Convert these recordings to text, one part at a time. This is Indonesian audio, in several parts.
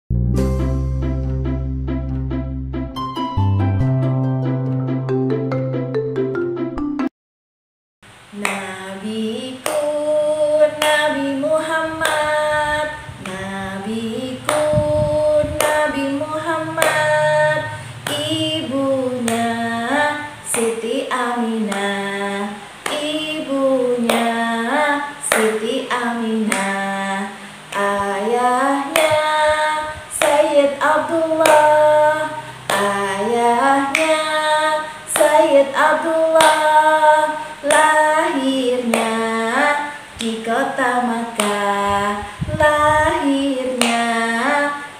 Nabiku Nabi Muhammad, Nabiku Nabi Muhammad, ibunya Siti Aminah, ibunya Siti Aminah, ayahnya Sayyid Abdullah, ayahnya Sayyid Abdullah, lahirnya di kota Makkah, lahirnya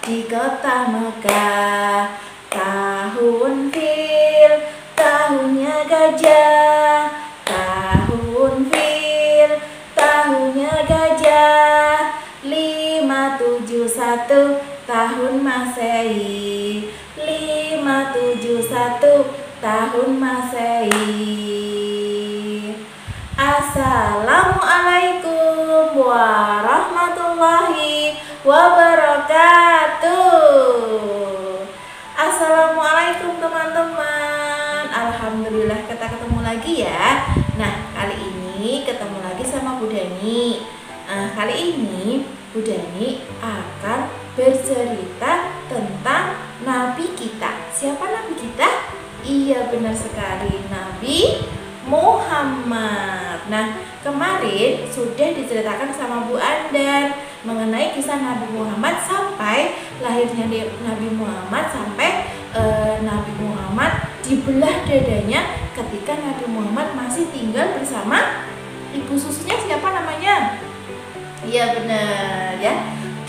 di kota Makkah. Tahun fil, tahunnya gajah, tahun fil, tahunnya gajah. 571 tahun Masehi, 571 tahun Masehi. Assalamualaikum warahmatullahi wabarakatuh. Assalamualaikum teman-teman. Alhamdulillah kita ketemu lagi ya. Nah, kali ini ketemu lagi sama Bu Dani. Kali ini Bu Dani akan bercerita tentang Nabi kita. Siapa Nabi kita? Iya, benar sekali, Nabi Muhammad. Nah, kemarin sudah diceritakan sama Bu Andan mengenai kisah Nabi Muhammad sampai lahirnya Nabi Muhammad, sampai Nabi Muhammad dibelah dadanya ketika Nabi Muhammad masih tinggal bersama ibu susunya. Siapa namanya? Iya, benar ya,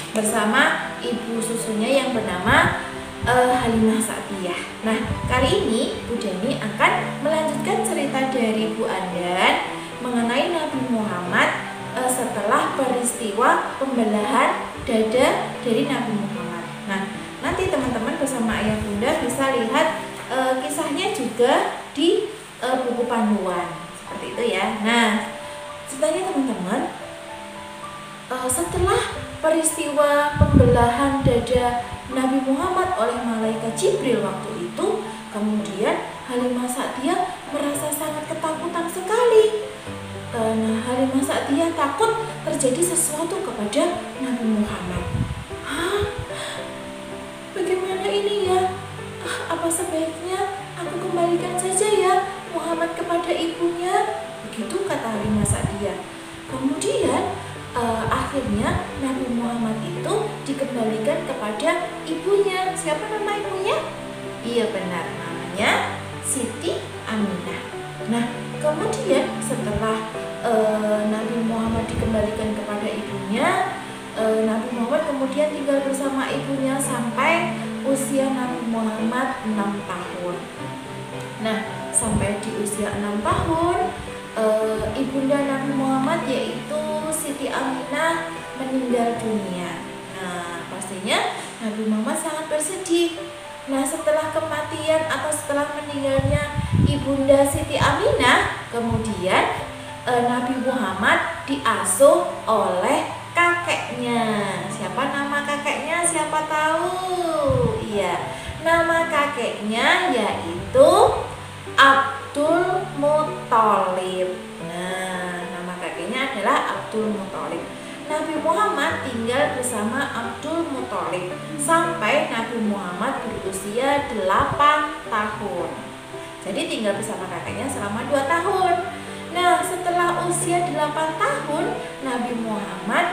bersama ibu susunya yang bernama Halimah Sa'diyah. Nah, kali ini Bu Dani akan melanjutkan cerita dari Bu Andan mengenai Nabi Muhammad setelah peristiwa pembelahan dada dari Nabi Muhammad. Nah, nanti teman-teman bersama ayah bunda bisa lihat kisahnya juga di buku panduan seperti itu ya. Nah, ceritanya teman-teman, setelah peristiwa pembelahan dada Nabi Muhammad oleh malaikat Jibril waktu itu, kemudian Halimah Sa'diyah merasa sangat ketakutan sekali. Nah, Halimah Sa'diyah takut terjadi sesuatu kepada Nabi Muhammad. Hah? Bagaimana ini ya? Apa sebaiknya aku kembalikan saja ya Muhammad kepada ibunya? Begitu kata Halimah Sa'diyah. Kemudian akhirnya Nabi Muhammad itu dikembalikan kepada ibunya. Siapa nama ibunya? Iya, benar, namanya Siti Aminah. Nah, kemudian setelah Nabi Muhammad dikembalikan kepada ibunya, Nabi Muhammad kemudian tinggal bersama ibunya sampai usia Nabi Muhammad 6 tahun. Nah, sampai di usia 6 tahun, ibunda Nabi Muhammad yaitu Siti Aminah meninggal dunia. Nah, pastinya Nabi Muhammad sangat bersedih. Nah, setelah kematian atau setelah meninggalnya ibunda Siti Aminah, kemudian Nabi Muhammad diasuh oleh kakeknya. Siapa nama kakeknya? Siapa tahu? Iya, nama kakeknya yaitu Abdul Muthalib. Nah, nama kakeknya adalah Abdul Muthalib. Nabi Muhammad tinggal bersama Abdul Muthalib sampai Nabi Muhammad berusia 8 tahun. Jadi tinggal bersama kakeknya selama 2 tahun. Nah, setelah usia 8 tahun, Nabi Muhammad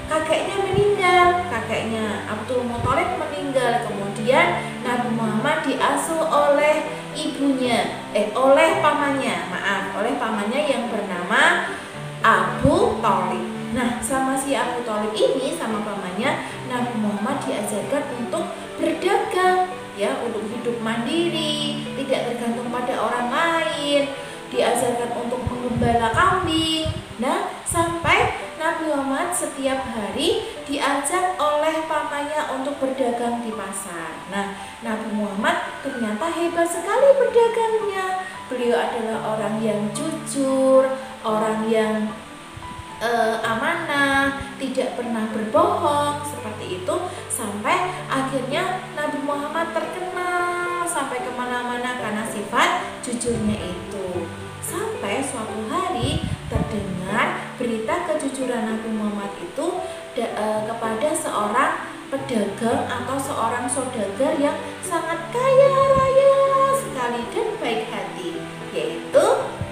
kakeknya meninggal. Kakeknya Abdul Muthalib meninggal. Kemudian Nabi Muhammad diasuh oleh oleh pamannya yang bernama Abu Thalib. Nah, sama si Abu Thalib ini, sama pamannya, Nabi Muhammad diajarkan untuk berdagang, ya, untuk hidup mandiri, tidak tergantung pada orang lain, diajarkan untuk menggembala kambing. Nah, sampai Nabi Muhammad setiap hari diajak oleh pamannya untuk berdagang di pasar. Nah, Nabi Muhammad ternyata hebat sekali berdagangnya. Beliau adalah orang yang jujur, orang yang amanah, tidak pernah berbohong, seperti itu. akhirnya Nabi Muhammad terkenal sampai kemana-mana karena sifat jujurnya itu. Sampai suatu hari terdengar berita kejujuran Nabi Muhammad itu kepada seorang pedagang atau seorang saudagar yang sangat kaya raya sekali dan baik hati, yaitu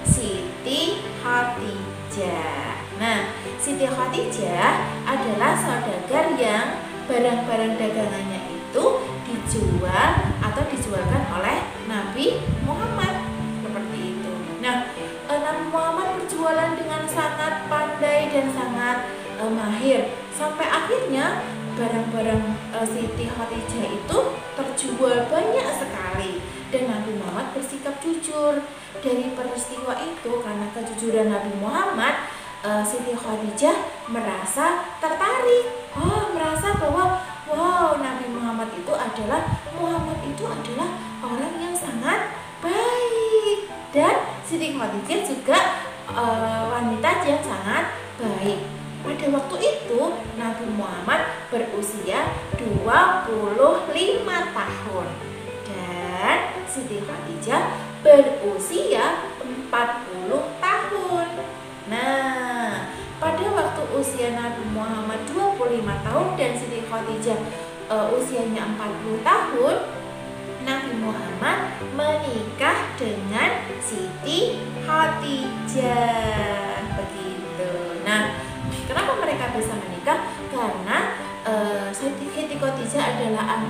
Siti Khadijah. Nah, Siti Khadijah adalah saudagar yang barang-barang dagangannya itu dijual atau dijualkan oleh Nabi Muhammad seperti itu. Nah, Nabi Muhammad berjualan dengan sangat pandai dan sangat mahir sampai akhirnya barang-barang Siti Khadijah itu terjual banyak sekali dan Nabi Muhammad bersikap jujur. Dari peristiwa itu, karena kejujuran Nabi Muhammad, Siti Khadijah merasa tertarik. Merasa bahwa Nabi Muhammad itu adalah orang yang sangat baik, dan Siti Khadijah juga wanita yang sangat baik. Pada waktu itu Nabi Muhammad berusia 25 tahun dan Siti Khadijah berusia 40 tahun. Nah, pada waktu usia Nabi Muhammad 25 tahun dan Siti Khadijah usianya 40 tahun, Nabi Muhammad menikah dengan Siti Khadijah. Begitu. Nah, kenapa mereka bisa menikah? Karena Siti Khadijah adalah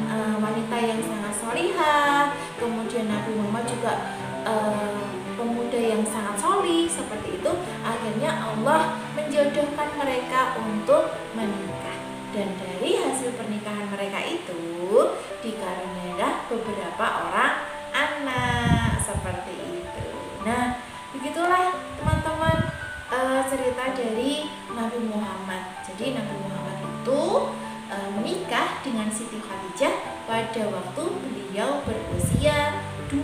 wanita yang sangat solihah. Kemudian Nabi Muhammad juga pemuda yang sangat solih. Seperti itu, akhirnya Allah menjodohkan mereka untuk menikah. Dan dari hasil pernikahan mereka itu dikaruniailah beberapa orang anak seperti itu. Nah, begitulah teman-teman cerita dari Nabi Muhammad. Jadi Nabi Muhammad itu menikah dengan Siti Khadijah pada waktu beliau berusia 25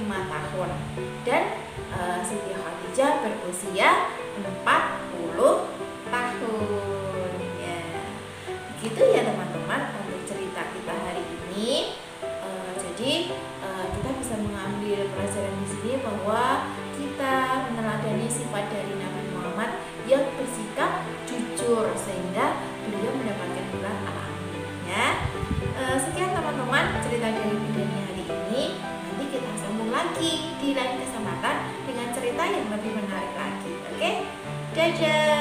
tahun dan Siti Khadijah berusia 40 tahun ya. Begitu ya teman-teman untuk cerita kita hari ini. Jadi kita bisa mengambil pelajaran di sini bahwa kita meneladani sifat dari Nabi Muhammad yang bersikap jujur sehingga beliau mendapatkan gelar al-amin ya. Sekian teman-teman cerita dari Bidani hari ini. Nanti kita sambung lagi di lain kesempatan dengan cerita yang lebih menarik lagi. Oke? Dadah.